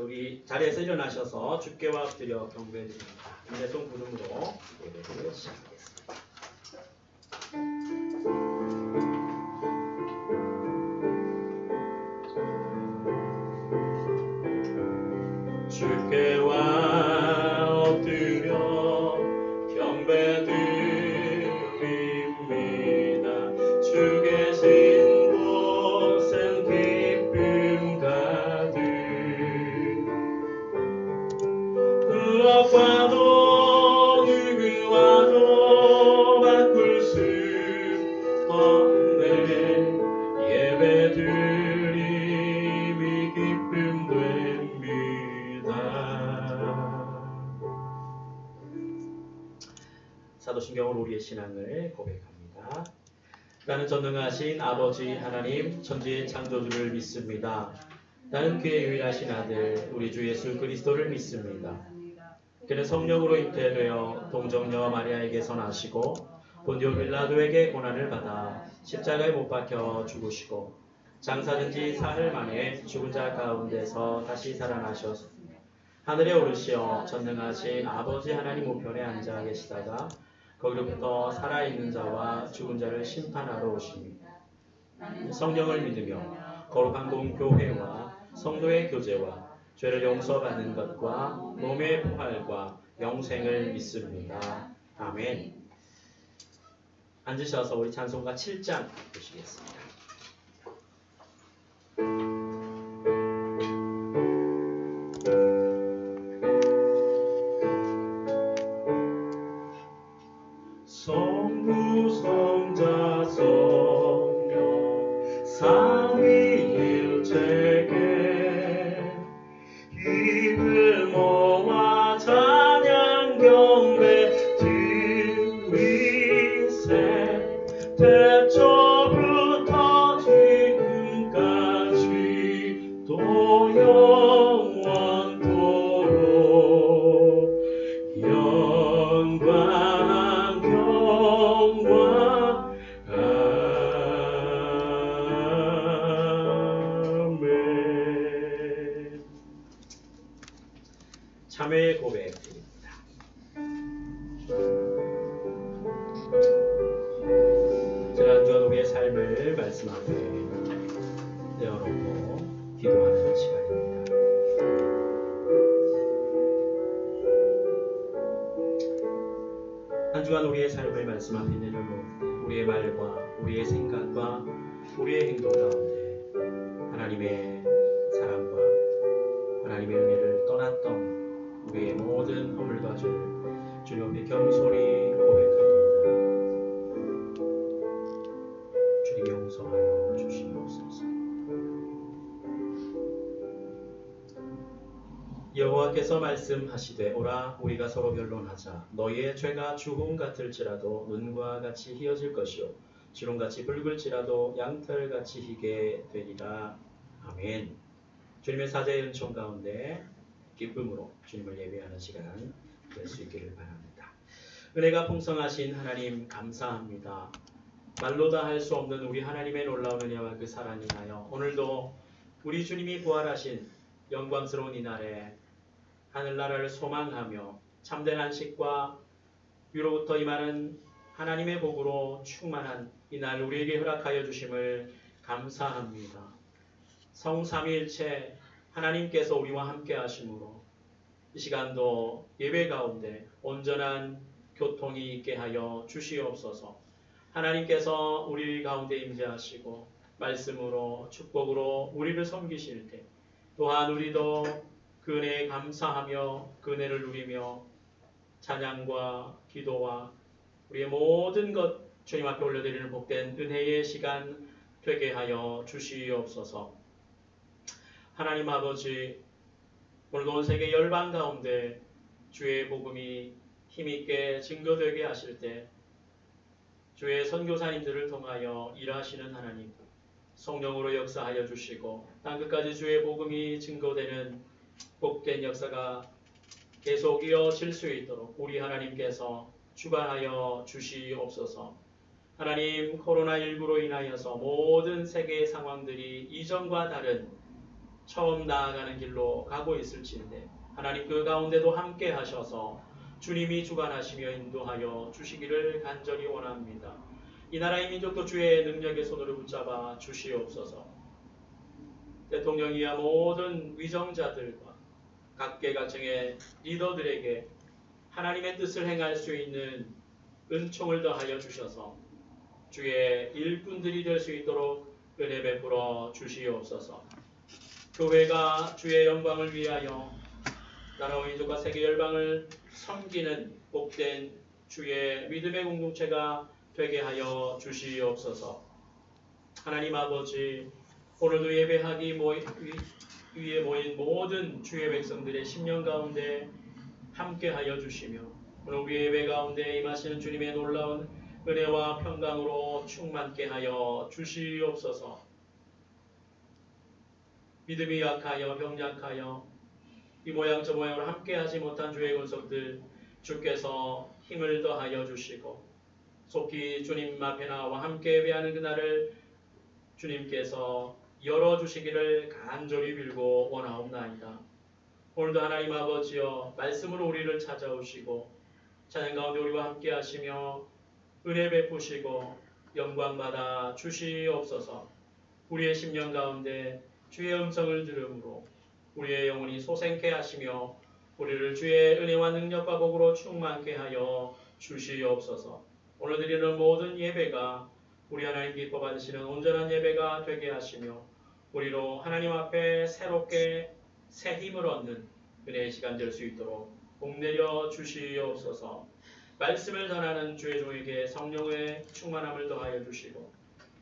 우리 자리에서 일어나셔서 주께와 엎드려 경배드립니다. 인내송 부름으로 예배를 시작하겠습니다. 주께와 엎드려 경배드립니다. 주 계신 곳은 기쁨 가득 무엇과도 누구와도 바꿀 수 없네. 예배드림이 기쁨 됩니다. 사도신경으로 우리의 신앙을 고백합니다. 나는 전능하신 아버지 하나님 천지의 창조주를 믿습니다. 나는 그의 유일하신 아들 우리 주 예수 그리스도를 믿습니다. 그는 성령으로 잉태되어 동정녀 마리아에게서 나시고 본디오 빌라도에게 고난을 받아 십자가에 못 박혀 죽으시고 장사된 지 사흘 만에 죽은 자 가운데서 다시 살아나셔서 하늘에 오르시어 전능하신 아버지 하나님 우편에 앉아 계시다가 거기로부터 살아있는 자와 죽은 자를 심판하러 오십니다. 성령을 믿으며 거룩한 공교회와 성도의 교제와 죄를 용서받는 것과 몸의 부활과 영생을 믿습니다. 아멘. 앉으셔서 우리 찬송가 7장 보시겠습니다. 성부 성자 성령 삼위일체께 기쁨 모아 찬양 경배 드리세. 태초부터 지금까지 또 영원토록 영광 경과 아멘. 참회의 고백드립니다. 제가 한 주간 우리의 삶을 말씀 앞에 내어놓고 기도하는 시간입니다. 한 주간 우리의 삶을 말씀 앞에 내려놓고 우리의 말과 우리의 생각과 우리의 행동 가운데 하나님의 사랑과 하나님의 은혜를 떠났던 우리의 모든 허물과 죄를 주님 앞에 겸손히 고백합니다. 주님 용서하여 주시옵소서. 여호와께서 말씀하시되 오라 우리가 서로 변론하자. 너희의 죄가 주홍 같을지라도 눈과 같이 희어질 것이요 지롱같이 붉을지라도 양털같이 희게 되리라. 아멘. 주님의 사자의 은총 가운데 기쁨으로 주님을 예배하는 시간 될 수 있기를 바랍니다. 은혜가 풍성하신 하나님 감사합니다. 말로 다 할 수 없는 우리 하나님의 놀라운 은혜와 그 사랑이 하여 오늘도 우리 주님이 부활하신 영광스러운 이날에 하늘나라를 소망하며 참된 안식과 위로부터 임하는 하나님의 복으로 충만한 이날 우리에게 허락하여 주심을 감사합니다. 성삼위일체 하나님께서 우리와 함께 하심으로 이 시간도 예배 가운데 온전한 교통이 있게 하여 주시옵소서. 하나님께서 우리 가운데 임재하시고 말씀으로 축복으로 우리를 섬기실 때 또한 우리도 그 은혜에 감사하며 그 은혜를 누리며 찬양과 기도와 우리의 모든 것 주님 앞에 올려드리는 복된 은혜의 시간 되게 하여 주시옵소서. 하나님 아버지, 오늘도 온 세계 열방 가운데 주의 복음이 힘있게 증거되게 하실 때 주의 선교사님들을 통하여 일하시는 하나님, 성령으로 역사하여 주시고 땅끝까지 주의 복음이 증거되는 복된 역사가 계속 이어질 수 있도록 우리 하나님께서 주관하여 주시옵소서. 하나님, 코로나19로 인하여서 모든 세계의 상황들이 이전과 다른 처음 나아가는 길로 가고 있을지인데 하나님 그 가운데도 함께 하셔서 주님이 주관하시며 인도하여 주시기를 간절히 원합니다. 이 나라의 민족도 주의 능력의 손으로 붙잡아 주시옵소서. 대통령이야 모든 위정자들과 각계각층의 리더들에게 하나님의 뜻을 행할 수 있는 은총을 더하여 주셔서 주의 일꾼들이 될 수 있도록 은혜 베풀어 주시옵소서. 교회가 주의 영광을 위하여 나라와 민족과 세계 열방을 섬기는 복된 주의 믿음의 공동체가 되게 하여 주시옵소서. 하나님 아버지, 오늘도 예배하기 위에 모인 모든 주의 백성들의 심령 가운데 함께 하여 주시며 오늘 우리 예배 가운데 임하시는 주님의 놀라운 은혜와 평강으로 충만케 하여 주시옵소서. 믿음이 약하여 병약하여 이 모양 저 모양으로 함께하지 못한 주의 권속들 주께서 힘을 더하여 주시고 속히 주님 앞에 나와 함께 예배하는 그날을 주님께서 열어주시기를 간절히 빌고 원하옵나이다. 오늘도 하나님 아버지여 말씀으로 우리를 찾아오시고 찬양 가운데 우리와 함께 하시며 은혜 베푸시고 영광 받아 주시옵소서. 우리의 심령 가운데 주의 음성을 들음으로 우리의 영혼이 소생케 하시며 우리를 주의 은혜와 능력과 복으로 충만케 하여 주시옵소서. 오늘 드리는 모든 예배가 우리 하나님 기뻐 받으시는 온전한 예배가 되게 하시며 우리로 하나님 앞에 새롭게 새 힘을 얻는 은혜의 시간 될 수 있도록 복내려 주시옵소서. 말씀을 전하는 주의 종에게 성령의 충만함을 더하여 주시고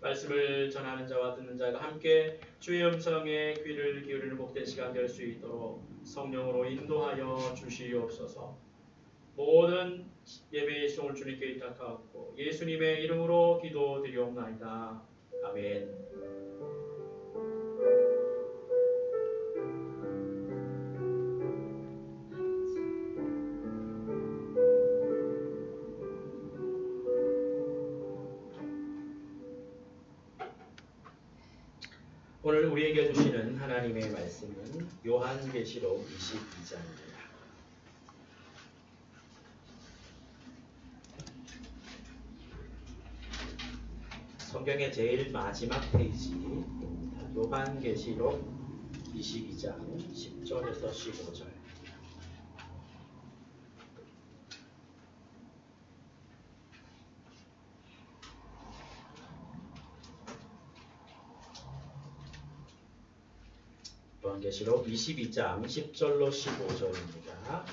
말씀을 전하는 자와 듣는 자가 함께 주의 음성에 귀를 기울이는 복된 시간 될 수 있도록 성령으로 인도하여 주시옵소서. 모든 예배의 시종을 주님께 의탁하옵고 예수님의 이름으로 기도드리옵나이다. 아멘. 오늘 우리에게 주시는 하나님의 말씀은 요한계시록 22장입니다. 성경의 제일 마지막 페이지입니다. 요한계시록 22장 10절에서 15절. 요한계시록 22장 10절로 15절입니다.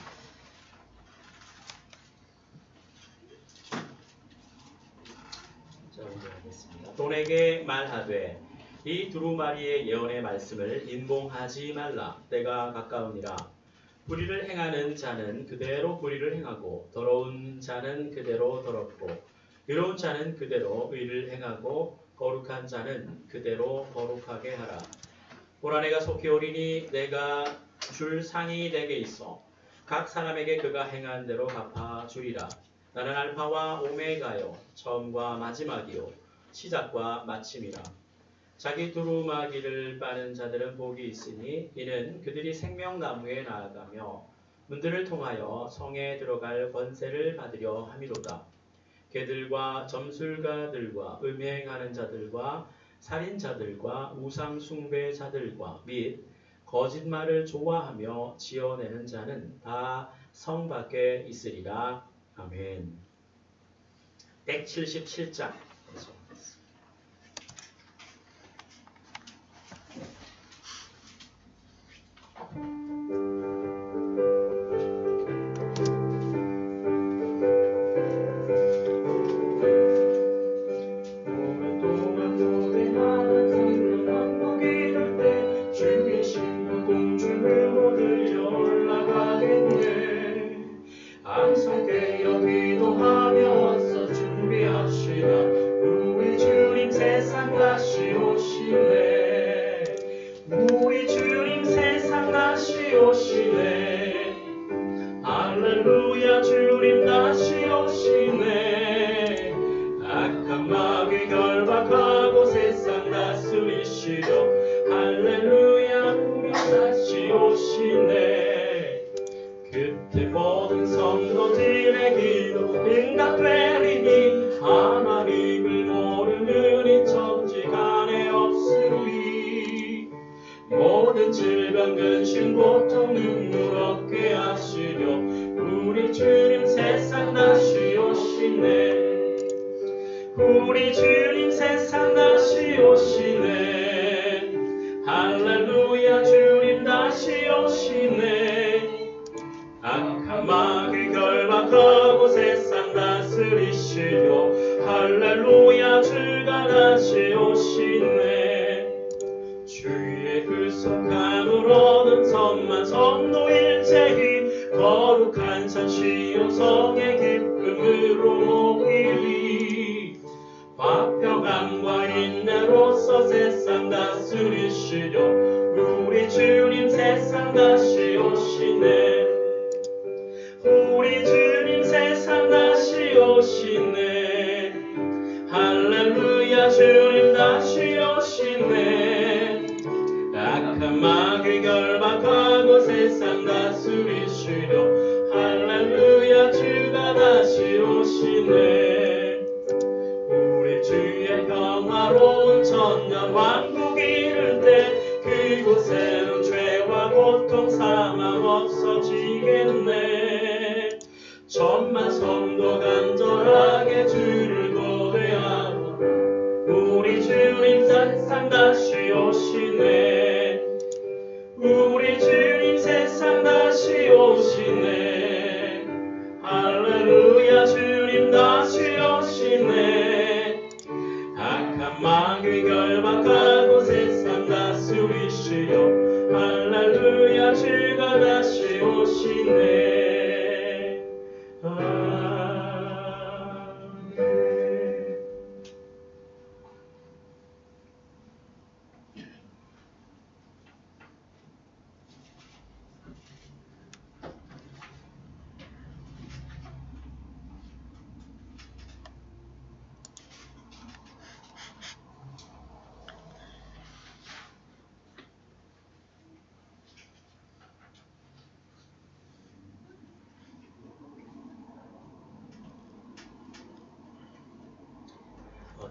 자, 먼저 하겠습니다. 또 내게 말하되 이 두루마리의 예언의 말씀을 인봉하지 말라. 때가 가까우니라. 불의를 행하는 자는 그대로 불의를 행하고 더러운 자는 그대로 더럽고 의로운 자는 그대로 의를 행하고 거룩한 자는 그대로 거룩하게 하라. 보라 내가 속히 오리니 내가 줄 상이 내게 있어 각 사람에게 그가 행한 대로 갚아 주리라. 나는 알파와 오메가요 처음과 마지막이요 시작과 마침이라. 자기 두루마기를 빠는 자들은 복이 있으니 이는 그들이 생명나무에 나아가며 문들을 통하여 성에 들어갈 권세를 받으려 함이로다. 개들과 점술가들과 음행하는 자들과 살인자들과 우상숭배자들과 및 거짓말을 좋아하며 지어내는 자는 다 성 밖에 있으리라. 아멘. 177장 할렐루야 주님 다시 오시네. 악한 마귀 결박하고 세상 다스리시려 할렐루야 우리 다시오시네. 그때 모든 성도들의 기도 응답되리니 하나님을 모르는 이 천지간에 없으리. 모든 질병 근심 고통 눈물 없게 하시려 우리 주님 세상 다시오시네. 우리 주님 세상 다시오시네. 할렐루야 주님 다시오시네. 악한 마귀 결박하고 세상 다스리시려 할렐루야 주가 다시오시네. 주의 구속함으로는 선만 성도 일체히 거룩한 산 시온성의 기쁨으로 모이리. 화평함과 인내로서 세상 다스리시려 우리 주님 세상 다시오시네. 우리 주님 세상 다시오시네. 할렐루야 주님 다시오시네. 악한 마귀 결박하고 세상 다스리시려 할렐루야 주가 다시오시네. 우리 주의 평화로운 천년 왕국 이룰 때 그곳에는 죄와 고통 사망 없어지겠네. 천만 성도 간절하게 주를 고대하고 우리 주님 세상 다시오시네. 우리 주님 세상 다시오시네. 할렐루야 주님 다시오시네. 악한 마귀 결박하고 세상 다스리시려 할렐루야 주가 다시오시네.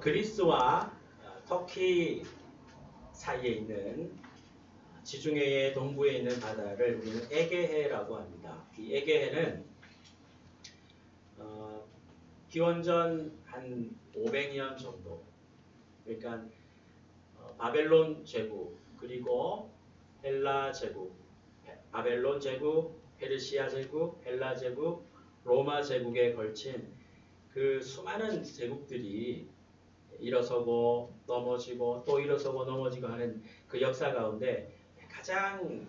그리스와 터키 사이에 있는 지중해의 동부에 있는 바다를 우리는 에게해라고 합니다. 이 에게해는 기원전 한 500년 정도, 그러니까 바벨론 제국, 그리고 헬라 제국, 바벨론 제국, 페르시아 제국, 헬라 제국, 로마 제국에 걸친 그 수많은 제국들이 일어서고 넘어지고 또 일어서고 넘어지고 하는 그 역사 가운데 가장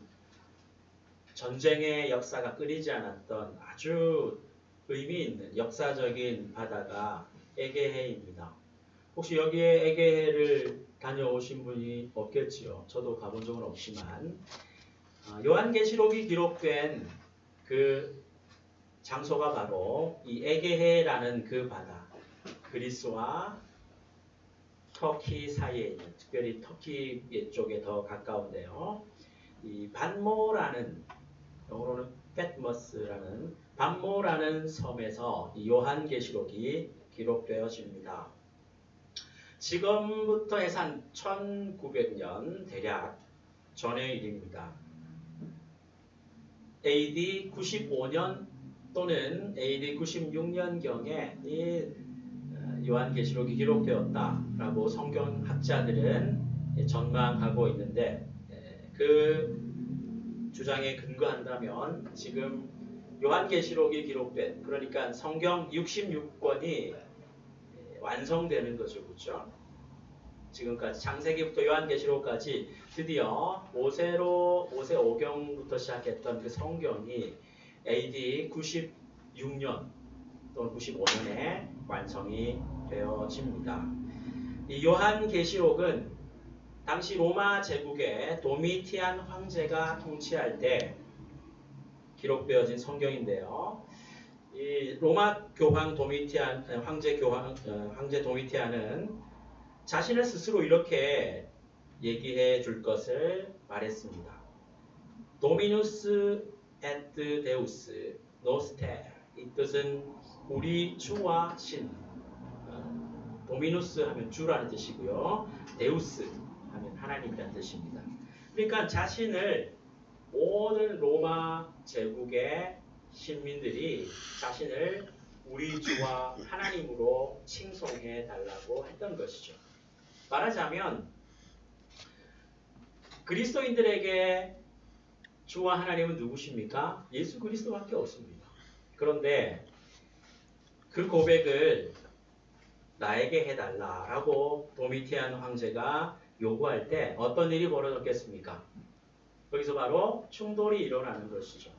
전쟁의 역사가 끊이지 않았던 아주 의미 있는 역사적인 바다가 에게해입니다. 혹시 여기에 에게해를 다녀오신 분이 없겠지요. 저도 가본 적은 없지만 요한계시록이 기록된 그 장소가 바로 이 에게해라는 그 바다, 그리스와 터키 사이에 있는, 특별히 터키 쪽에 더 가까운데요. 이 반모라는, 영어로는 페트머스라는 반모라는 섬에서 이 요한계시록이 기록되어집니다. 지금부터 해서 한 1900년 대략 전의 일입니다. AD 95년 또는 AD 96년경에 이 요한계시록이 기록되었다라고 성경학자들은 전망하고 있는데, 그 주장에 근거한다면 지금 요한계시록이 기록된, 그러니까 성경 66권이 완성되는 거죠. 그렇죠? 지금까지 창세기부터 요한계시록까지 드디어 모세오경부터 시작했던 그 성경이 AD 96년 또는 95년에 완성이 되어집니다. 이 요한계시록은 당시 로마 제국의 도미티안 황제가 통치할 때 기록되어진 성경인데요. 이 로마 교황 도미티안, 황제 도미티안은 자신을 스스로 이렇게 얘기해 줄 것을 말했습니다. 도미누스 et 데우스 노스테 이 뜻은 우리 주와 신. 도미누스 하면 주라는 뜻이고요. 데우스 하면 하나님이라는 뜻입니다. 그러니까 자신을 모든 로마 제국의 신민들이 자신을 우리 주와 하나님으로 칭송해 달라고 했던 것이죠. 말하자면 그리스도인들에게 주와 하나님은 누구십니까? 예수 그리스도밖에 없습니다. 그런데 그 고백을 나에게 해달라라고 도미티안 황제가 요구할 때 어떤 일이 벌어졌겠습니까? 여기서 바로 충돌이 일어나는 것이죠.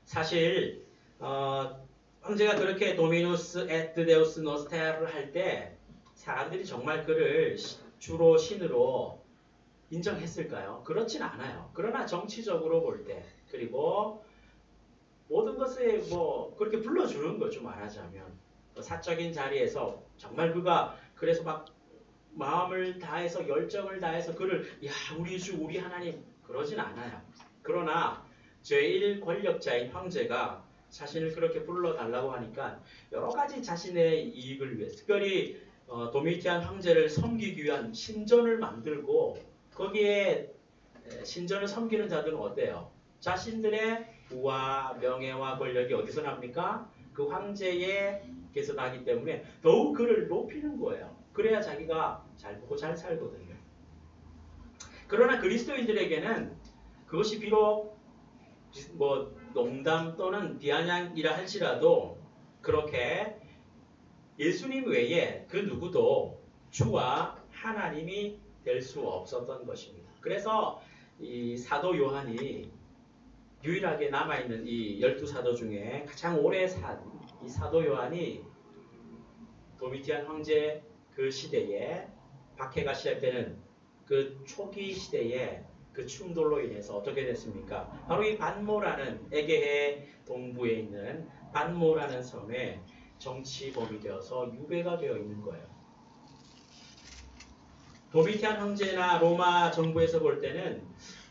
사실 황제가 그렇게 도미누스 에트 데우스 노스테를 할 때 사람들이 정말 그를 주로 신으로 인정했을까요? 그렇진 않아요. 그러나 정치적으로 볼 때 그리고 모든 것에 뭐 그렇게 불러주는 거죠. 말하자면 사적인 자리에서 정말 그가 그래서 막 마음을 다해서 열정을 다해서 그를 야 우리 주 우리 하나님 그러진 않아요. 그러나 제1 권력자인 황제가 자신을 그렇게 불러달라고 하니까 여러 가지 자신의 이익을 위해 특별히 도미티안 황제를 섬기기 위한 신전을 만들고 거기에 신전을 섬기는 자들은 어때요? 자신들의 부와 명예와 권력이 어디서 납니까? 그 황제에게서 나기 때문에 더욱 그를 높이는 거예요. 그래야 자기가 잘 보고 잘 살거든요. 그러나 그리스도인들에게는 그것이 비록 뭐 농담 또는 비아냥이라 할지라도 그렇게 예수님 외에 그 누구도 주와 하나님이 될 수 없었던 것입니다. 그래서 이 사도 요한이 유일하게 남아있는 이 12사도 중에 가장 오래 산 이 사도 요한이 도미티안 황제 그 시대에 박해가 시작되는 그 초기 시대에 그 충돌로 인해서 어떻게 됐습니까? 바로 이 반모라는 에게해 동부에 있는 반모라는 섬에 정치범이 되어서 유배가 되어 있는 거예요. 도미티안 황제나 로마 정부에서 볼 때는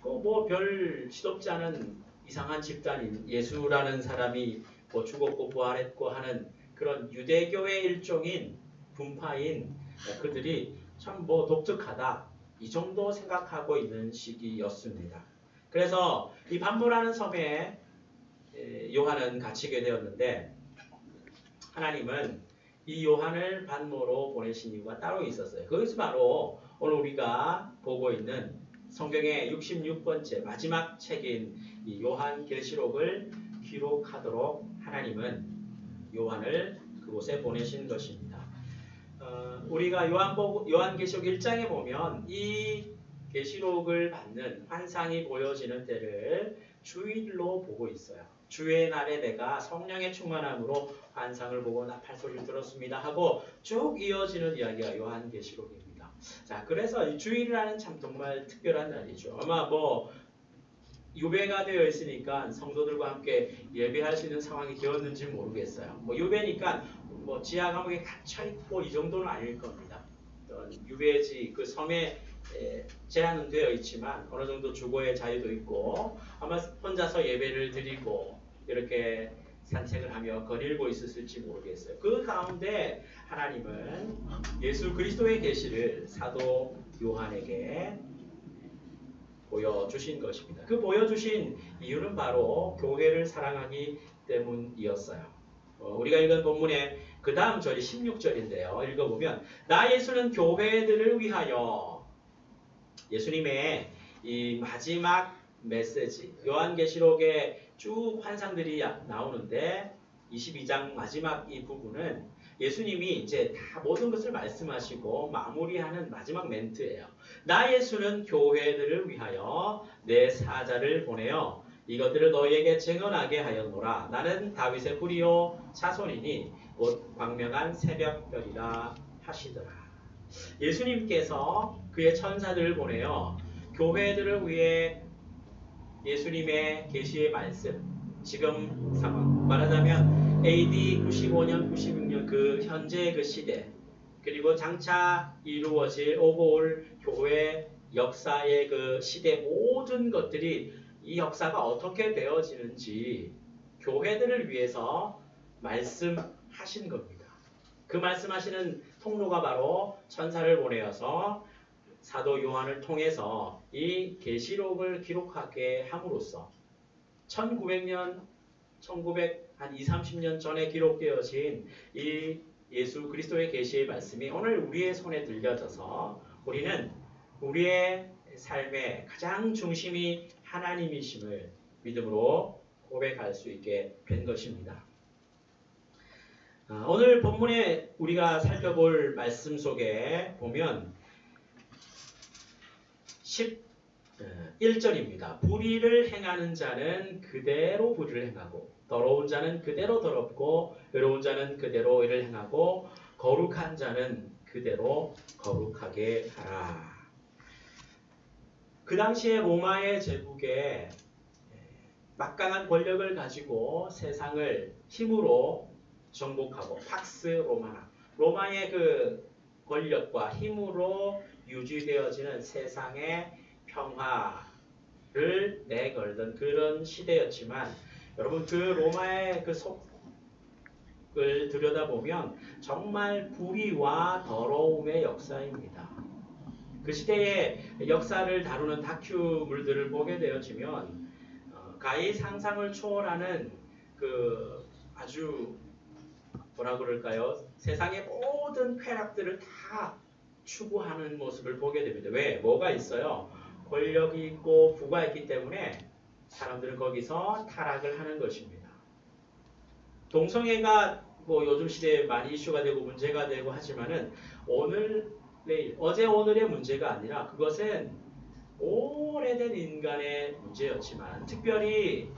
뭐 별 시덥지 않은 이상한 집단인 예수라는 사람이 뭐 죽었고 부활했고 하는 그런 유대교의 일종인 분파인 그들이 참 뭐 독특하다 이 정도 생각하고 있는 시기였습니다. 그래서 이 반모라는 섬에 요한은 갇히게 되었는데 하나님은 이 요한을 반모로 보내신 이유가 따로 있었어요. 그것이 바로 오늘 우리가 보고 있는 성경의 66번째 마지막 책인 이 요한계시록을 기록하도록 하나님은 요한을 그곳에 보내신 것입니다. 우리가 요한계시록 1장에 보면 이 계시록을 받는 환상이 보여지는 때를 주일로 보고 있어요. 주의 날에 내가 성령의 충만함으로 환상을 보고 나팔소리를 들었습니다 하고 쭉 이어지는 이야기가 요한계시록입니다. 자, 그래서 이 주일이라는 참 정말 특별한 날이죠. 아마 뭐 유배가 되어 있으니까 성도들과 함께 예배할 수 있는 상황이 되었는지 모르겠어요. 뭐 유배니까 뭐 지하 감옥에 갇혀 있고 이 정도는 아닐 겁니다. 유배지 그 섬에 제한은 되어 있지만 어느 정도 주거의 자유도 있고 아마 혼자서 예배를 드리고 이렇게 산책을 하며 거닐고 있었을지 모르겠어요. 그 가운데 하나님은 예수 그리스도의 계시를 사도 요한에게 보여주신 것입니다. 그 보여주신 이유는 바로 교회를 사랑하기 때문이었어요. 우리가 읽은 본문의 그 다음 절이 16절인데요. 읽어보면 나 예수는 교회들을 위하여 예수님의 이 마지막 메시지 요한계시록에 쭉 환상들이 나오는데 22장 마지막 이 부분은 예수님이 이제 다 모든 것을 말씀하시고 마무리하는 마지막 멘트예요. 나 예수는 교회들을 위하여 내 사자를 보내어 이것들을 너희에게 증언하게 하였노라. 나는 다윗의 뿌리요 자손이니 곧 광명한 새벽별이라 하시더라. 예수님께서 그의 천사들을 보내어 교회들을 위해 예수님의 계시의 말씀 지금 상황 말하자면 AD 95년 96년 그 현재의 그 시대 그리고 장차 이루어질 오고 올 교회 역사의 그 시대 모든 것들이 이 역사가 어떻게 되어지는지 교회들을 위해서 말씀하신 겁니다. 그 말씀하시는 통로가 바로 천사를 보내어서 사도 요한을 통해서 이 계시록을 기록하게 함으로써 1900년, 1900한 20, 30년 전에 기록되어진 이 예수 그리스도의 계시의 말씀이 오늘 우리의 손에 들려져서 우리는 우리의 삶의 가장 중심이 하나님이심을 믿음으로 고백할 수 있게 된 것입니다. 오늘 본문에 우리가 살펴볼 말씀 속에 보면 11절입니다. 불의를 행하는 자는 그대로 불의를 행하고 더러운 자는 그대로 더럽고 의로운 자는 그대로 의를 행하고 거룩한 자는 그대로 거룩하게 하라. 그 당시에 로마의 제국에 막강한 권력을 가지고 세상을 힘으로 정복하고 팍스 로마나 로마의 그 권력과 힘으로 유지되어지는 세상의 평화를 내걸던 그런 시대였지만 여러분 그 로마의 그 속을 들여다보면 정말 불의와 더러움의 역사입니다. 그 시대의 역사를 다루는 다큐물들을 보게 되어지면 가히 상상을 초월하는 그 아주 뭐라 그럴까요? 세상의 모든 쾌락들을 다 추구하는 모습을 보게 됩니다. 왜? 뭐가 있어요? 권력이 있고 부가 있기 때문에 사람들은 거기서 타락을 하는 것입니다. 동성애가 뭐 요즘 시대에 많이 이슈가 되고 문제가 되고 하지만은 오늘 내일 어제 오늘의 문제가 아니라 그것은 오래된 인간의 문제였지만 특별히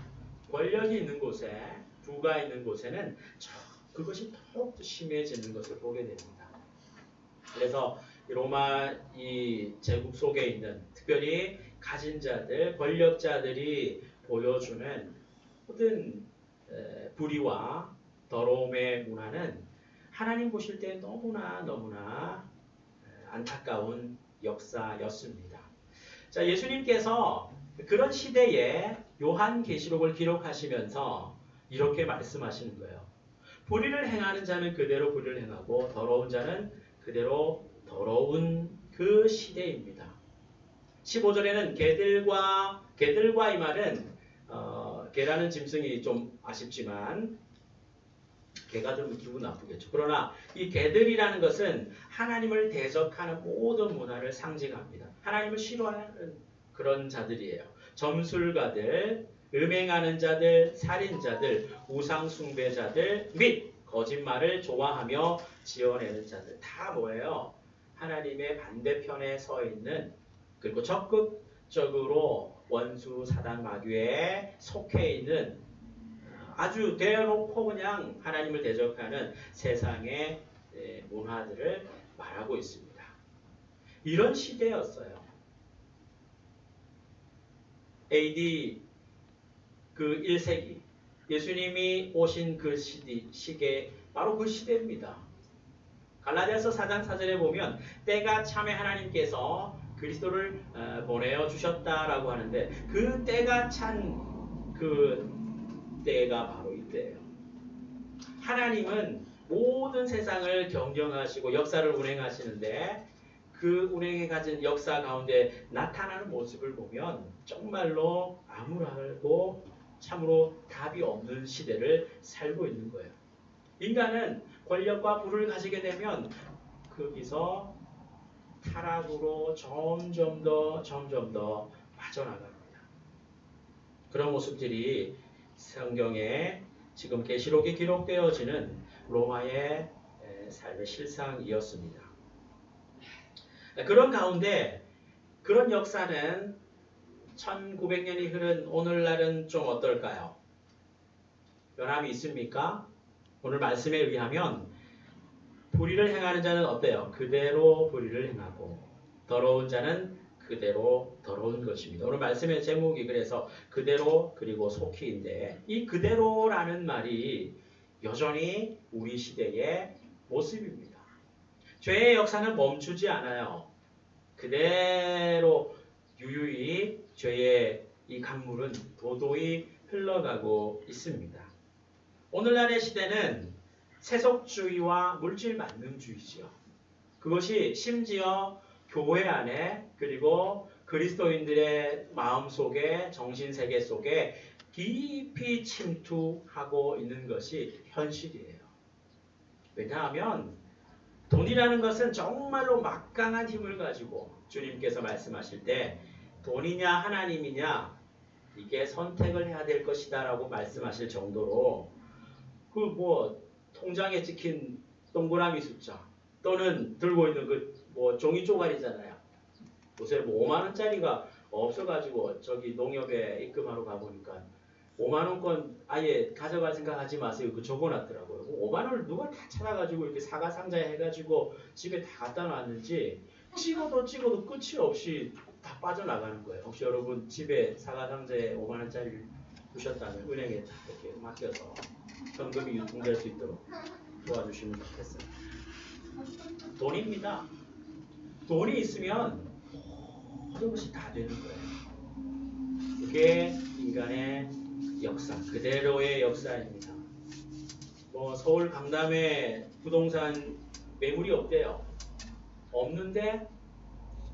권력이 있는 곳에 부가 있는 곳에는 그것이 더욱 심해지는 것을 보게 됩니다. 그래서 로마 이 제국 속에 있는 특별히 가진 자들, 권력자들이 보여주는 모든 불의와 더러움의 문화는 하나님 보실 때 너무나 안타까운 역사였습니다. 자, 예수님께서 그런 시대에 요한계시록을 기록하시면서 이렇게 말씀하시는 거예요. 불의를 행하는 자는 그대로 불의를 행하고 더러운 자는 그대로 더러운 그 시대입니다. 15절에는 개들과 이 말은 개라는 짐승이 좀 아쉽지만 개가 들면 기분 나쁘겠죠. 그러나 이 개들이라는 것은 하나님을 대적하는 모든 문화를 상징합니다. 하나님을 싫어하는 그런 자들이에요. 점술가들, 음행하는 자들, 살인자들, 우상숭배자들 및 거짓말을 좋아하며 지어내는 자들 다 뭐예요? 하나님의 반대편에 서 있는 그리고 적극적으로 원수 사단 마귀에 속해 있는 아주 대놓고 그냥 하나님을 대적하는 세상의 문화들을 말하고 있습니다. 이런 시대였어요. AD 그 1세기 예수님이 오신 그 시기에 바로 그 시대입니다. 갈라디아서 4장 4절에 보면 때가 참에 하나님께서 그리스도를 보내어 주셨다라고 하는데 그 때가 찬 그 때가 바로 이때예요. 하나님은 모든 세상을 경영하시고 역사를 운행하시는데 그 운행에 가진 역사 가운데 나타나는 모습을 보면 정말로 암울하고 참으로 답이 없는 시대를 살고 있는 거예요. 인간은 권력과 부를 가지게 되면 거기서 타락으로 점점 더 빠져나갑니다. 그런 모습들이 성경에 지금 계시록이 기록되어지는 로마의 삶의 실상이었습니다. 그런 가운데 그런 역사는 1900년이 흐른 오늘날은 좀 어떨까요? 변함이 있습니까? 오늘 말씀에 의하면 불의를 행하는 자는 어때요? 그대로 불의를 행하고 더러운 자는 그대로 더러운 것입니다. 오늘 말씀의 제목이 그래서 그대로 그리고 속히인데 이 그대로라는 말이 여전히 우리 시대의 모습입니다. 죄의 역사는 멈추지 않아요. 그대로 유유히 죄의 이 강물은 도도히 흘러가고 있습니다. 오늘날의 시대는 세속주의와 물질 만능주의지요. 그것이 심지어 교회 안에 그리고 그리스도인들의 마음속에 정신세계 속에 깊이 침투하고 있는 것이 현실이에요. 왜냐하면 돈이라는 것은 정말로 막강한 힘을 가지고 주님께서 말씀하실 때 돈이냐 하나님이냐 이게 선택을 해야 될 것이다 라고 말씀하실 정도로 그 뭐 통장에 찍힌 동그라미 숫자 또는 들고 있는 그 뭐 종이 쪼가리잖아요. 요새 뭐 5만원짜리가 없어가지고 저기 농협에 입금하러 가보니까 5만원권 아예 가져갈 생각하지 마세요. 그 적어놨더라고요. 5만원을 누가 다 찾아가지고 이렇게 사과상자에 해가지고 집에 다 갖다 놨는지 찍어도 끝이 없이 다 빠져나가는 거예요. 혹시 여러분 집에 사과상자에 5만원짜리를 두셨다면 은행에 이렇게 맡겨서 현금이 유통될 수 있도록 도와주시면 좋겠어요. 돈입니다. 돈이 있으면 모든 것이 다 되는 거예요. 그게 인간의 역사, 그대로의 역사입니다. 뭐 서울 강남에 부동산 매물이 없대요. 없는데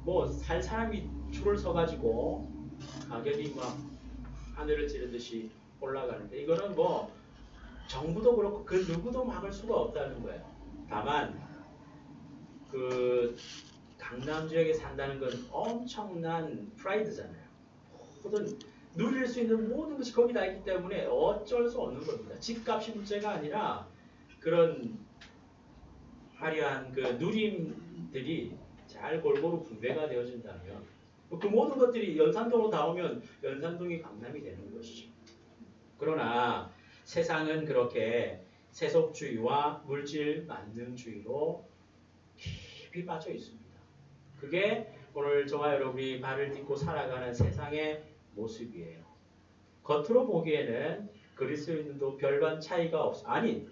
뭐 살 사람이 줄을 서가지고 가격이 막 하늘을 찌르듯이 올라가는데 이거는 뭐 정부도 그렇고 그 누구도 막을 수가 없다는 거예요. 다만 그 강남 지역에 산다는 건 엄청난 프라이드잖아요. 모든 누릴 수 있는 모든 것이 거기 다 있기 때문에 어쩔 수 없는 겁니다. 집값이 문제가 아니라 그런 화려한 그 누림들이 잘 골고루 분배가 되어진다면 그 모든 것들이 연산동으로 다 오면 연산동이 강남이 되는 것이죠. 그러나 세상은 그렇게 세속주의와 물질 만능주의로 깊이 빠져 있습니다. 그게 오늘 저와 여러분이 발을 딛고 살아가는 세상의 모습이에요. 겉으로 보기에는 그리스도인도 별반 차이가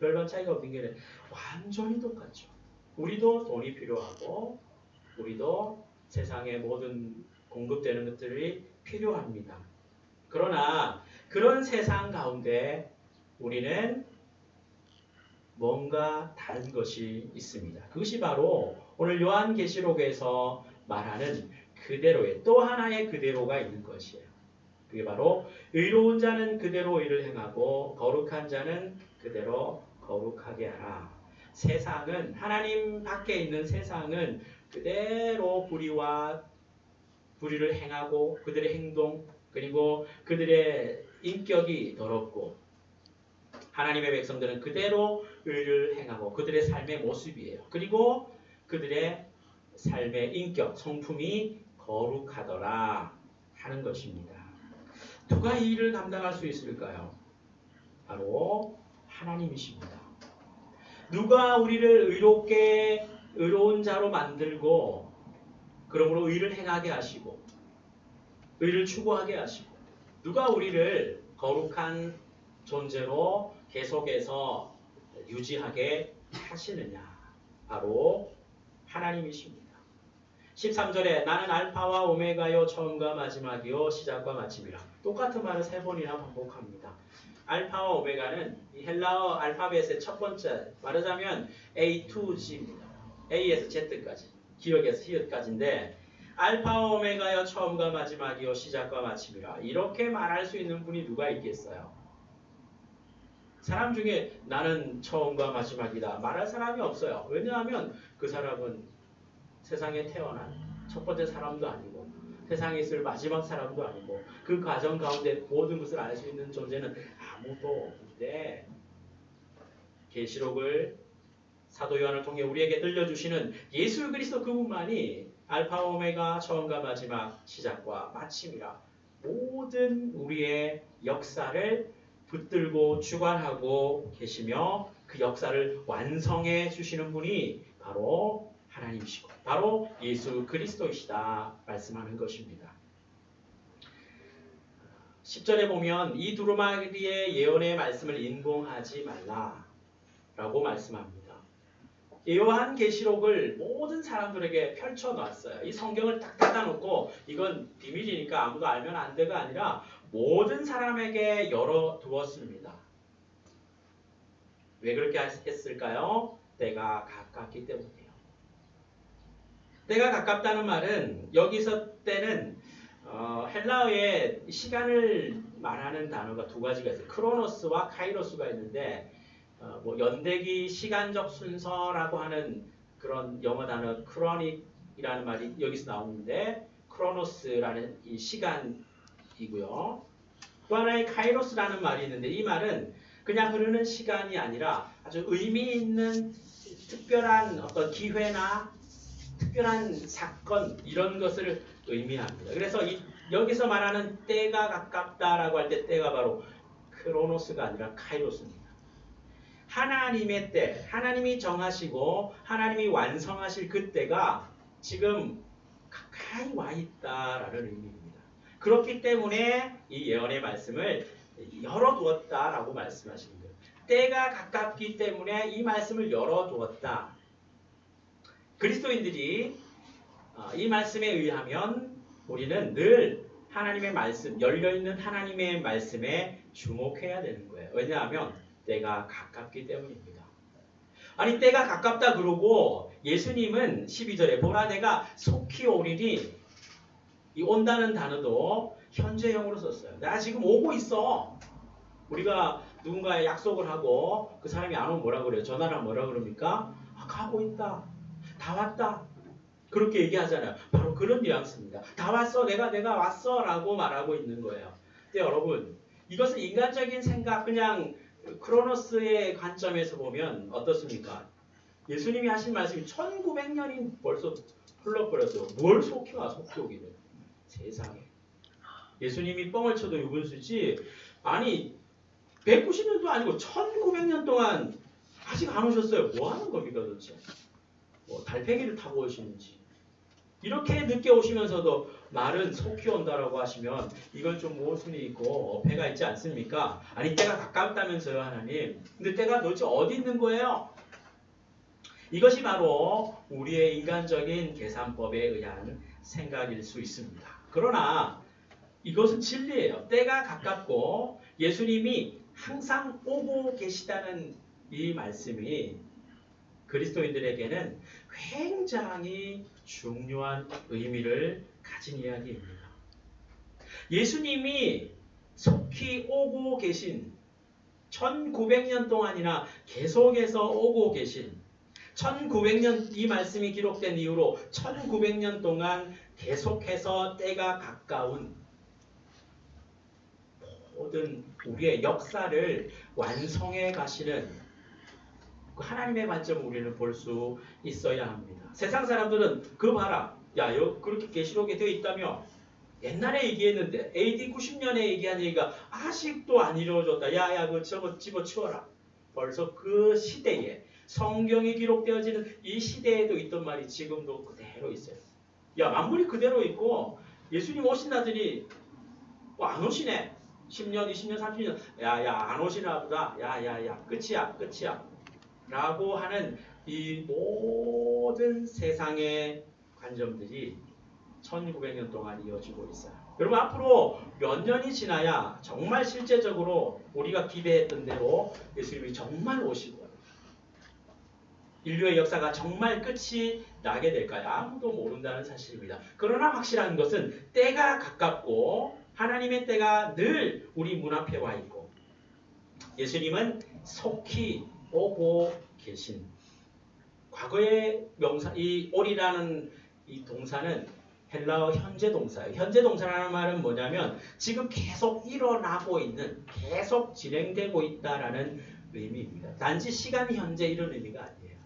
별반 차이가 없는 게 아니라 완전히 똑같죠. 우리도 돈이 필요하고 우리도 세상의 모든 공급되는 것들이 필요합니다. 그러나 그런 세상 가운데 우리는 뭔가 다른 것이 있습니다. 그것이 바로 오늘 요한계시록에서 말하는 그대로의 또 하나의 그대로가 있는 것이에요. 그게 바로 의로운 자는 그대로 의를 행하고 거룩한 자는 그대로 거룩하게 하라. 세상은 하나님 밖에 있는 세상은 그대로 불의를 행하고 그들의 행동 그리고 그들의 인격이 더럽고 하나님의 백성들은 그대로 의를 행하고 그들의 삶의 모습이에요. 그리고 그들의 삶의 인격, 성품이 거룩하더라 하는 것입니다. 누가 이 일을 감당할 수 있을까요? 바로 하나님이십니다. 누가 우리를 의로운 자로 만들고 그러므로 의를 행하게 하시고 의를 추구하게 하시고 누가 우리를 거룩한 존재로 계속해서 유지하게 하시느냐? 바로 하나님이십니다. 13절에 나는 알파와 오메가요 처음과 마지막이요 시작과 마침이라. 똑같은 말을 3번이나 반복합니다. 알파와 오메가는 이 헬라어 알파벳의 첫 번째 말하자면 A to G입니다. A에서 Z까지 기억에서 히읗까지인데 알파와 오메가요 처음과 마지막이요 시작과 마침이라. 이렇게 말할 수 있는 분이 누가 있겠어요? 사람 중에 나는 처음과 마지막이다 말할 사람이 없어요. 왜냐하면 그 사람은 세상에 태어난 첫 번째 사람도 아니고 세상에 있을 마지막 사람도 아니고 그 과정 가운데 모든 것을 알 수 있는 존재는 아무도 없는데 계시록을 사도 요한을 통해 우리에게 들려주시는 예수 그리스도 그분만이 알파 오메가 처음과 마지막 시작과 마침이라. 모든 우리의 역사를 붙들고 주관하고 계시며 그 역사를 완성해 주시는 분이 바로 하나님이시고 바로 예수 그리스도이시다 말씀하는 것입니다. 10절에 보면 이 두루마리의 예언의 말씀을 인공하지 말라 라고 말씀합니다. 이 요한계시록을 모든 사람들에게 펼쳐놨어요. 이 성경을 딱 닫아놓고 이건 비밀이니까 아무도 알면 안 돼가 아니라 모든 사람에게 열어두었습니다. 왜 그렇게 했을까요? 때가 가깝기 때문이에요. 때가 가깝다는 말은 여기서 때는 헬라어에 시간을 말하는 단어가 두 가지가 있어요. 크로노스와 카이로스가 있는데 뭐 연대기 시간적 순서라고 하는 그런 영어 단어 크로닉이라는 말이 여기서 나오는데 크로노스라는 이 시간이고요. 또 하나의 카이로스라는 말이 있는데 이 말은 그냥 흐르는 시간이 아니라 아주 의미 있는 특별한 어떤 기회나 특별한 사건 이런 것을 의미합니다. 그래서 여기서 말하는 때가 가깝다라고 할 때 때가 바로 크로노스가 아니라 카이로스입니다. 하나님의 때, 하나님이 정하시고 하나님이 완성하실 그 때가 지금 가까이 와 있다라는 의미입니다. 그렇기 때문에 이 예언의 말씀을 열어두었다라고 말씀하시는 거예요. 때가 가깝기 때문에 이 말씀을 열어두었다. 그리스도인들이 이 말씀에 의하면 우리는 늘 하나님의 말씀, 열려있는 하나님의 말씀에 주목해야 되는 거예요. 왜냐하면 때가 가깝기 때문입니다. 아니 때가 가깝다 그러고 예수님은 12절에 보라 내가 속히 오리니 이 온다는 단어도 현재형으로 썼어요. 나 지금 오고 있어. 우리가 누군가의 약속을 하고 그 사람이 안 오면 뭐라 그래요? 전화를 하면 뭐라 그럽니까? 가고 있다. 다 왔다. 그렇게 얘기하잖아요. 바로 그런 뉘앙스입니다. 다 왔어. 내가 왔어. 라고 말하고 있는 거예요. 근데 여러분 이것은 인간적인 생각 그냥 크로노스의 관점에서 보면 어떻습니까? 예수님이 하신 말씀이 1900년이 벌써 흘러버렸어요. 뭘 속히 와 속히 오기를. 세상에. 예수님이 뻥을 쳐도 유분수지 아니 190년도 아니고 1900년 동안 아직 안 오셨어요. 뭐 하는 겁니까 도대체? 뭐 달팽이를 타고 오시는지. 이렇게 늦게 오시면서도 말은 속히 온다라고 하시면 이건 좀 모순이 있고 어폐가 있지 않습니까? 아니 때가 가깝다면서요 하나님. 근데 때가 도대체 어디 있는 거예요? 이것이 바로 우리의 인간적인 계산법에 의한 생각일 수 있습니다. 그러나 이것은 진리예요. 때가 가깝고 예수님이 항상 오고 계시다는 이 말씀이 그리스도인들에게는 굉장히 중요한 의미를 가진 이야기입니다. 예수님이 속히 오고 계신 1900년 동안이나 계속해서 오고 계신 1900년 이 말씀이 기록된 이후로 1900년 동안 계속해서 때가 가까운 모든 우리의 역사를 완성해 가시는 하나님의 관점을 우리는 볼 수 있어야 합니다. 세상 사람들은 그거 봐라. 야, 그렇게 계시록에 되어 있다며. 옛날에 얘기했는데 AD 90년에 얘기한 얘기가 아직도 안 이루어졌다. 야, 저거 집어치워라. 벌써 그 시대에 성경이 기록되어지는 이 시대에도 있던 말이 지금도 그대로 있어요. 야, 만물이 그대로 있고 예수님 오신다더니 안 오시네. 10년, 20년, 30년. 야, 안 오시나 보다. 야, 끝이야. 라고 하는 이 모든 세상의 관점들이 1900년 동안 이어지고 있어요. 여러분 앞으로 몇 년이 지나야 정말 실제적으로 우리가 기대했던 대로 예수님이 정말 오시고 인류의 역사가 정말 끝이 나게 될까요? 아무도 모른다는 사실입니다. 그러나 확실한 것은 때가 가깝고 하나님의 때가 늘 우리 문 앞에 와 있고 예수님은 속히 오고 계신 과거의 명사 이 오리라는 이 동사는 헬라어 현재 동사예요. 현재 동사라는 말은 뭐냐면 지금 계속 일어나고 있는 계속 진행되고 있다라는 의미입니다. 단지 시간이 현재 이런 의미가 아니에요.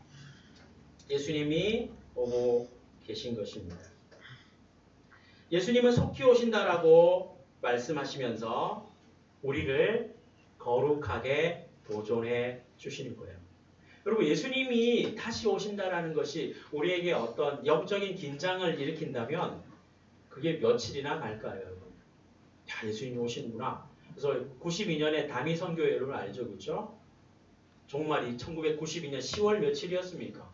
예수님이 오고 계신 것입니다. 예수님은 속히 오신다라고 말씀하시면서 우리를 거룩하게 보존해 주시는 거예요. 여러분 예수님이 다시 오신다라는 것이 우리에게 어떤 영적인 긴장을 일으킨다면 그게 며칠이나 갈까요? 여러분? 야, 예수님이 오시는구나. 그래서 92년에 다미선교회 여러분 알죠? 그렇죠? 종말이 1992년 10월 며칠이었습니까?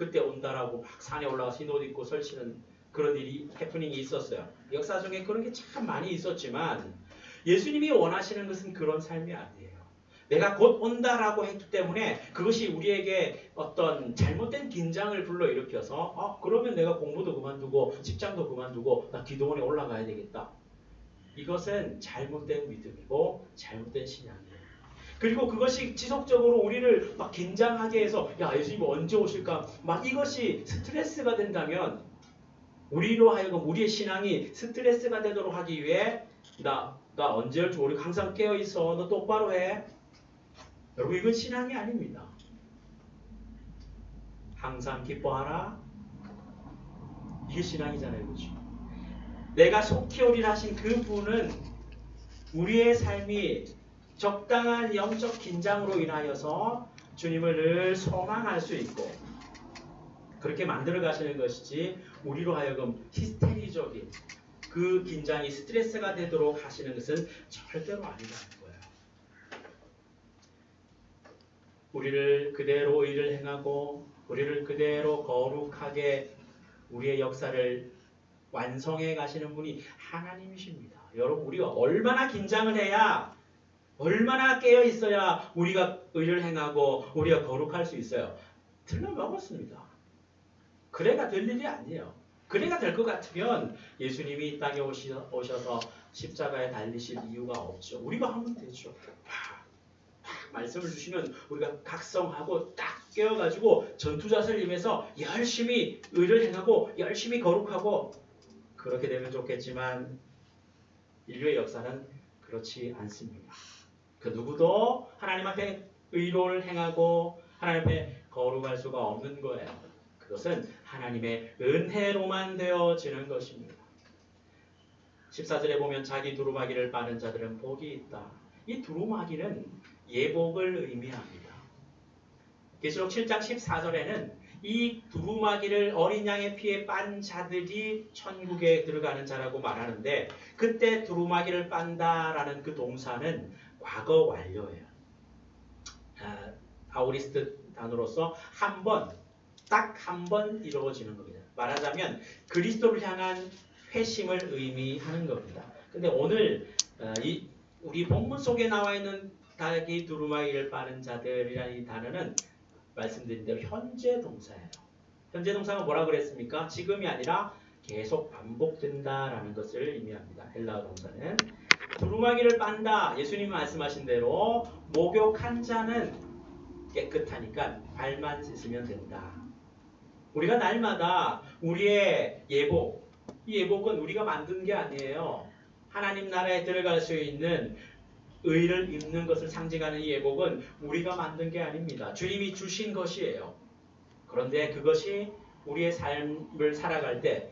그때 온다라고 막 산에 올라가서 흰 옷 입고 설치는 그런 일이 해프닝이 있었어요. 역사 중에 그런 게 참 많이 있었지만 예수님이 원하시는 것은 그런 삶이 아니에요. 내가 곧 온다라고 했기 때문에 그것이 우리에게 어떤 잘못된 긴장을 불러일으켜서 그러면 내가 공부도 그만두고 직장도 그만두고 나 기도원에 올라가야 되겠다. 이것은 잘못된 믿음이고 잘못된 신앙이에요. 그리고 그것이 지속적으로 우리를 막 긴장하게 해서 야 예수님 언제 오실까 막 이것이 스트레스가 된다면 우리로 하여금 우리의 신앙이 스트레스가 되도록 하기 위해 나 언제 올지 우리 항상 깨어있어 너 똑바로 해. 여러분 이건 신앙이 아닙니다. 항상 기뻐하라. 이게 신앙이잖아요. 그렇죠? 내가 속히 오리라 하신 그분은 우리의 삶이 적당한 영적 긴장으로 인하여서 주님을 늘 소망할 수 있고 그렇게 만들어 가시는 것이지 우리로 하여금 히스테리적인 그 긴장이 스트레스가 되도록 하시는 것은 절대로 아니라는 거예요. 우리를 그대로 의를 행하고 우리를 그대로 거룩하게 우리의 역사를 완성해 가시는 분이 하나님이십니다. 여러분 우리가 얼마나 긴장을 해야 얼마나 깨어 있어야 우리가 의를 행하고 우리가 거룩할 수 있어요. 틀려먹었습니다. 그래가 될 일이 아니에요. 그래가 될 것 같으면 예수님이 이 땅에 오셔서 십자가에 달리실 이유가 없죠. 우리가 하면 되죠. 말씀을 주시면 우리가 각성하고 딱 깨어가지고 전투자세를 임해서 열심히 의를 행하고 열심히 거룩하고 그렇게 되면 좋겠지만 인류의 역사는 그렇지 않습니다. 그 누구도 하나님 앞에 의로를 행하고 하나님 앞에 거룩할 수가 없는 거예요. 그것은 하나님의 은혜로만 되어지는 것입니다. 14절에 보면 자기 두루마기를 빠는 자들은 복이 있다. 이 두루마기는 예복을 의미합니다. 계시록 7장 14절에는 이 두루마기를 어린 양의 피에 빤 자들이 천국에 들어가는 자라고 말하는데 그때 두루마기를 빤다라는 그 동사는 과거 완료예요. 아우리스트 단어로서 딱 한 번 이루어지는 겁니다. 말하자면 그리스도를 향한 회심을 의미하는 겁니다. 근데 오늘 우리 본문 속에 나와 있는 자기 두루마기를 빠는 자들이라는 이 단어는 말씀드린 대로 현재 동사예요. 현재 동사가 뭐라 그랬습니까? 지금이 아니라 계속 반복된다라는 것을 의미합니다. 헬라어 동사는 두루마기를 빤다. 예수님이 말씀하신 대로 목욕한 자는 깨끗하니까 발만 씻으면 된다. 우리가 날마다 우리의 예복, 이 예복은 우리가 만든 게 아니에요. 하나님 나라에 들어갈 수 있는 의를 입는 것을 상징하는 이 예복은 우리가 만든 게 아닙니다. 주님이 주신 것이에요. 그런데 그것이 우리의 삶을 살아갈 때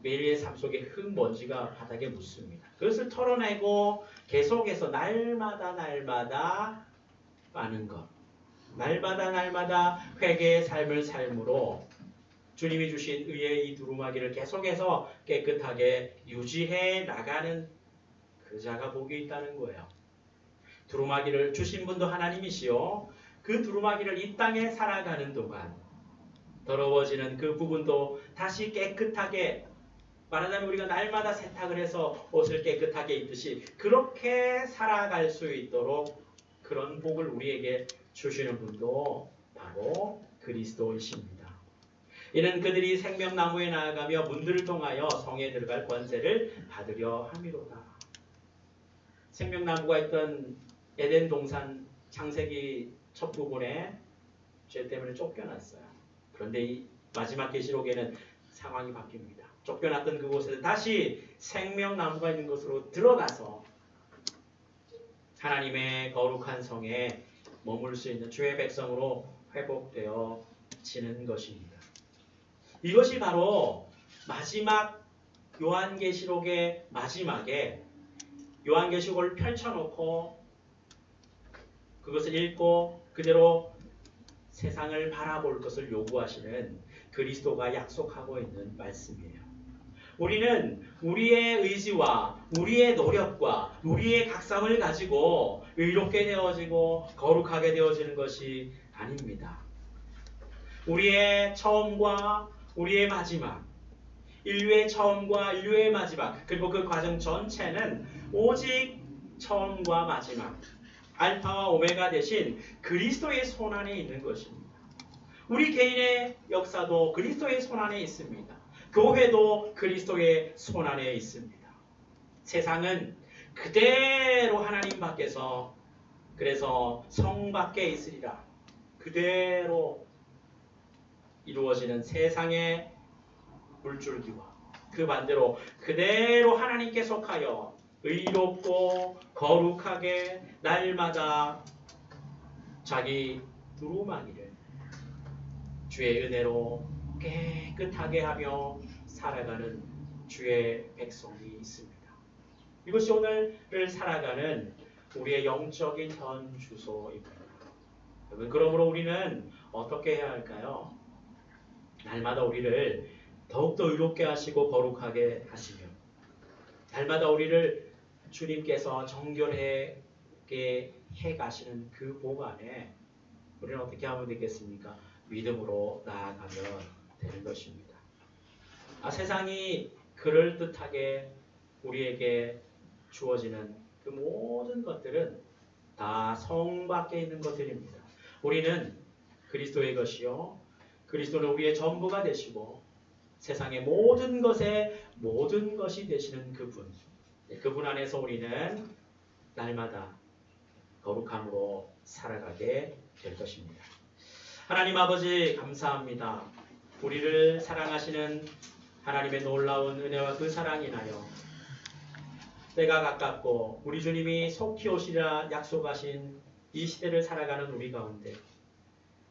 매일의 삶 속에 흙먼지가 바닥에 묻습니다. 그것을 털어내고 계속해서 날마다 빠는 것. 날마다 회개의 삶을 삶으로 주님이 주신 의의 이 두루마기를 계속해서 깨끗하게 유지해 나가는 그 자가 복이 있다는 거예요. 두루마기를 주신 분도 하나님이시요. 그 두루마기를 이 땅에 살아가는 동안 더러워지는 그 부분도 다시 깨끗하게 말하자면 우리가 날마다 세탁을 해서 옷을 깨끗하게 입듯이 그렇게 살아갈 수 있도록 그런 복을 우리에게 주시는 분도 바로 그리스도이십니다. 이는 그들이 생명나무에 나아가며 문들을 통하여 성에 들어갈 권세를 받으려 함이로다. 생명나무가 있던 에덴 동산 창세기 첫 부분에 죄 때문에 쫓겨났어요. 그런데 이 마지막 계시록에는 상황이 바뀝니다. 쫓겨났던 그곳에서 다시 생명나무가 있는 곳으로 들어가서 하나님의 거룩한 성에 머물 수 있는 주의 백성으로 회복되어지는 것입니다. 이것이 바로 마지막 요한계시록의 마지막에 요한계시록을 펼쳐놓고 그것을 읽고 그대로 세상을 바라볼 것을 요구하시는 그리스도가 약속하고 있는 말씀이에요. 우리는 우리의 의지와 우리의 노력과 우리의 각성을 가지고 의롭게 되어지고 거룩하게 되어지는 것이 아닙니다. 우리의 처음과 우리의 마지막, 인류의 처음과 인류의 마지막, 그리고 그 과정 전체는 오직 처음과 마지막, 알파와 오메가 대신 그리스도의 손 안에 있는 것입니다. 우리 개인의 역사도 그리스도의 손 안에 있습니다. 교회도 그리스도의 손 안에 있습니다. 세상은 그대로 하나님 밖에서, 그래서 성 밖에 있으리라, 그대로 이루어지는 세상의 물줄기와 그 반대로 그대로 하나님께 속하여 의롭고 거룩하게 날마다 자기 두루마기를 주의 은혜로 깨끗하게 하며 살아가는 주의 백성이 있습니다. 이것이 오늘을 살아가는 우리의 영적인 현 주소입니다. 여러분, 그러므로 우리는 어떻게 해야 할까요? 날마다 우리를 더욱더 의롭게 하시고 거룩하게 하시며, 날마다 우리를 주님께서 정결하게 해 가시는 그 복 안에 우리는 어떻게 하면 되겠습니까? 믿음으로 나아가면 되는 것입니다. 세상이 그럴듯하게 우리에게 주어지는 그 모든 것들은 다 성 밖에 있는 것들입니다. 우리는 그리스도의 것이요, 그리스도는 우리의 전부가 되시고 세상의 모든 것에 모든 것이 되시는 그분, 그분 안에서 우리는 날마다 거룩함으로 살아가게 될 것입니다. 하나님 아버지, 감사합니다. 우리를 사랑하시는 하나님의 놀라운 은혜와 그 사랑 인하여 때가 가깝고 우리 주님이 속히 오시리라 약속하신 이 시대를 살아가는 우리 가운데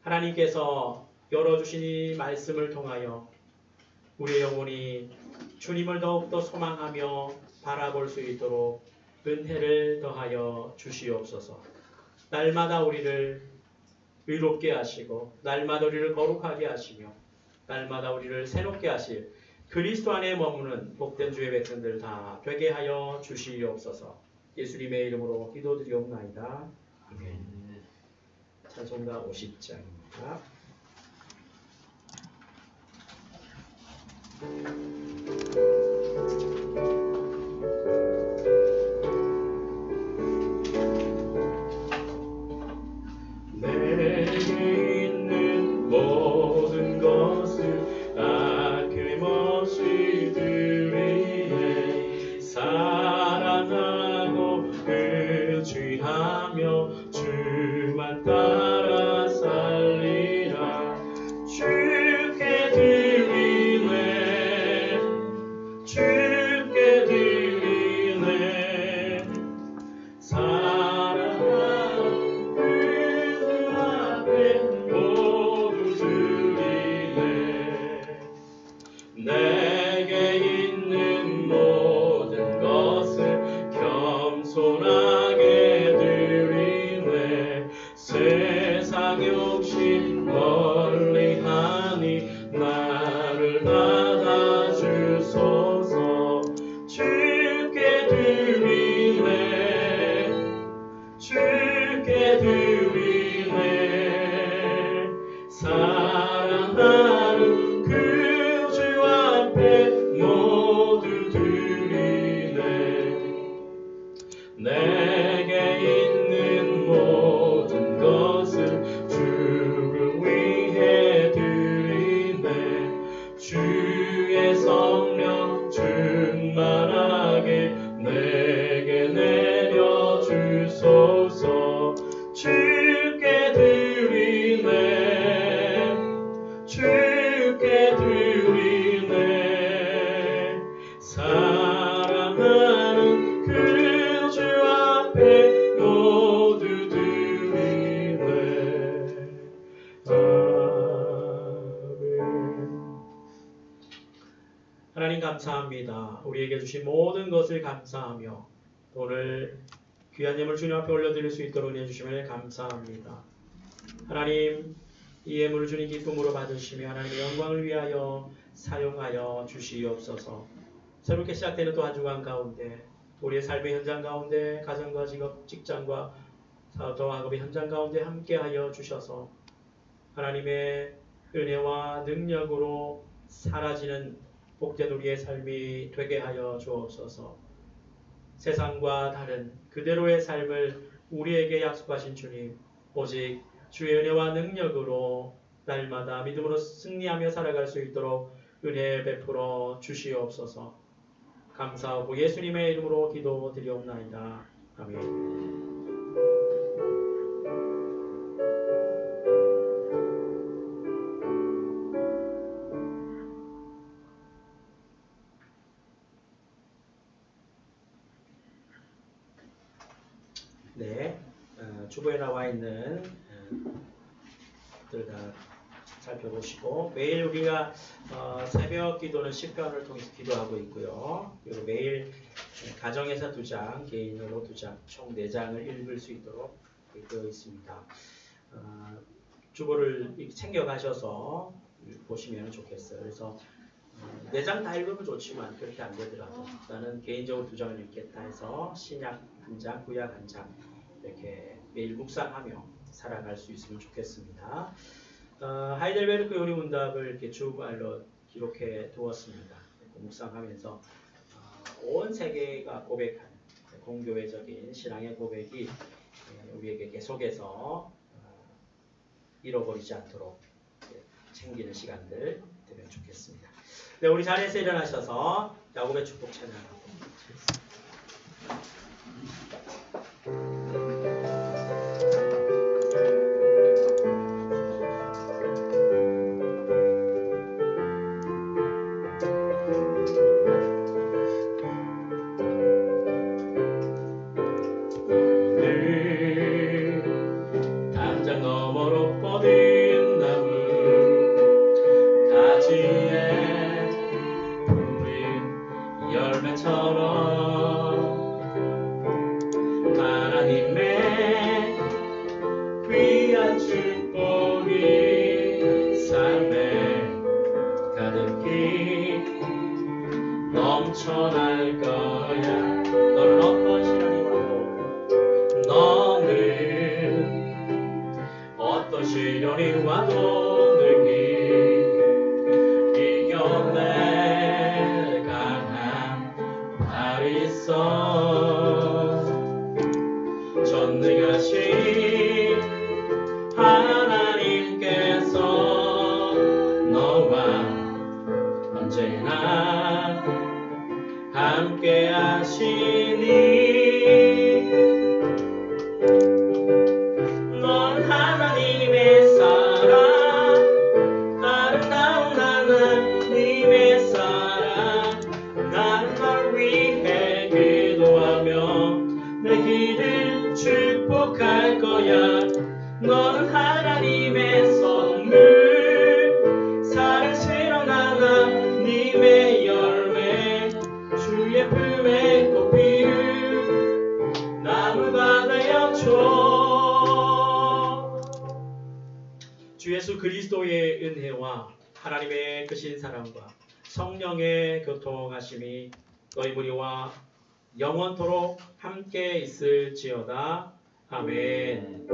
하나님께서 열어주신 이 말씀을 통하여 우리의 영혼이 주님을 더욱더 소망하며 바라볼 수 있도록 은혜를 더하여 주시옵소서. 날마다 우리를 의롭게 하시고 날마다 우리를 거룩하게 하시며 날마다 우리를 새롭게 하실 그리스도 안에 머무는 복된 주의 백성들 다 되게 하여 주시옵소서. 예수님의 이름으로 기도드리옵나이다. 아멘. 찬송가 50장입니다. 내게 있는 모든 것을 아낌없이 드리네. 사랑하고 의지하며 주만 따라 살리라. 주께 드리네, 주께 드리네. 사랑하는 그 앞에 모두 드리네. 내게 있는 모든 것을 겸손하게 드리네. 세상 욕심 멀리하니 나를 받아주소서. 주께 드리네, 주께 드리네. 사랑하는 그 주 앞에 모두 드리네. 내게 있는 모든 것을 주를 위해 드리네. 주의 성령 충만하게 내게 내려주소서. 주께 드리네, 주께 드리네. 사랑하는 그 주 앞에 모두 드리네. 아멘. 하나님 감사합니다. 우리에게 주신 모든 것을 감사하며 오늘 귀한 예물 주님 앞에 올려드릴 수 있도록 은혜 주심을 감사합니다. 하나님, 이 예물을 주님 기쁨으로 받으시며 하나님의 영광을 위하여 사용하여 주시옵소서. 새롭게 시작되는 또 한 주간 가운데 우리의 삶의 현장 가운데 가정과 직업, 직장과 사업과 학업의 현장 가운데 함께하여 주셔서 하나님의 은혜와 능력으로 사라지는 복된 우리의 삶이 되게 하여 주옵소서. 세상과 다른 그대로의 삶을 우리에게 약속하신 주님, 오직 주의 은혜와 능력으로 날마다 믿음으로 승리하며 살아갈 수 있도록 은혜 베풀어 주시옵소서. 감사하고 예수님의 이름으로 기도드리옵나이다. 아멘. 네, 주보에 나와 있는 것들 다 살펴보시고, 매일 우리가 새벽 기도는 십가원을 통해서 기도하고 있고요. 그리고 매일 가정에서 2장, 개인으로 2장, 총 4장을 읽을 수 있도록 되어 있습니다. 주보를 챙겨가셔서 보시면 좋겠어요. 그래서 4장 다 읽으면 좋지만 그렇게 안 되더라도 나는 개인적으로 2장을 읽겠다 해서 신약 1장, 구약 1장 이렇게 매일 묵상하며 살아갈 수 있으면 좋겠습니다. 하이델베르크 요리 문답을 이렇게 주말로 기록해 두었습니다. 묵상하면서 온 세계가 고백하는 공교회적인 신앙의 고백이 우리에게 계속해서 잃어버리지 않도록 챙기는 시간들 되면 좋겠습니다. 네, 우리 자리에서 일어나셔서 야곱의 축복 찬양하고 넘쳐날 거야. 너는 어떤 시련이 와도 너는 어떤 시련이 와도 늘 이겨낼 강한 발이 있어. 전능하신 하나님께서 너와 언제나 함께 하시니 넌 하나님의 사랑, 아름다운 하나님의 사랑. 나는 널 위해 기도하며 내 길을 축복할 거야. 너는 하나님의 선물, 사랑스러운 하나님의 열매, 주의 품에 꽃 피운 나무가 되어줘. 주 예수 그리스도의 은혜와 하나님의 크신 사랑과 성령의 교통하심이 너희 무리와 영원토록 함께 있을지어다. 아멘.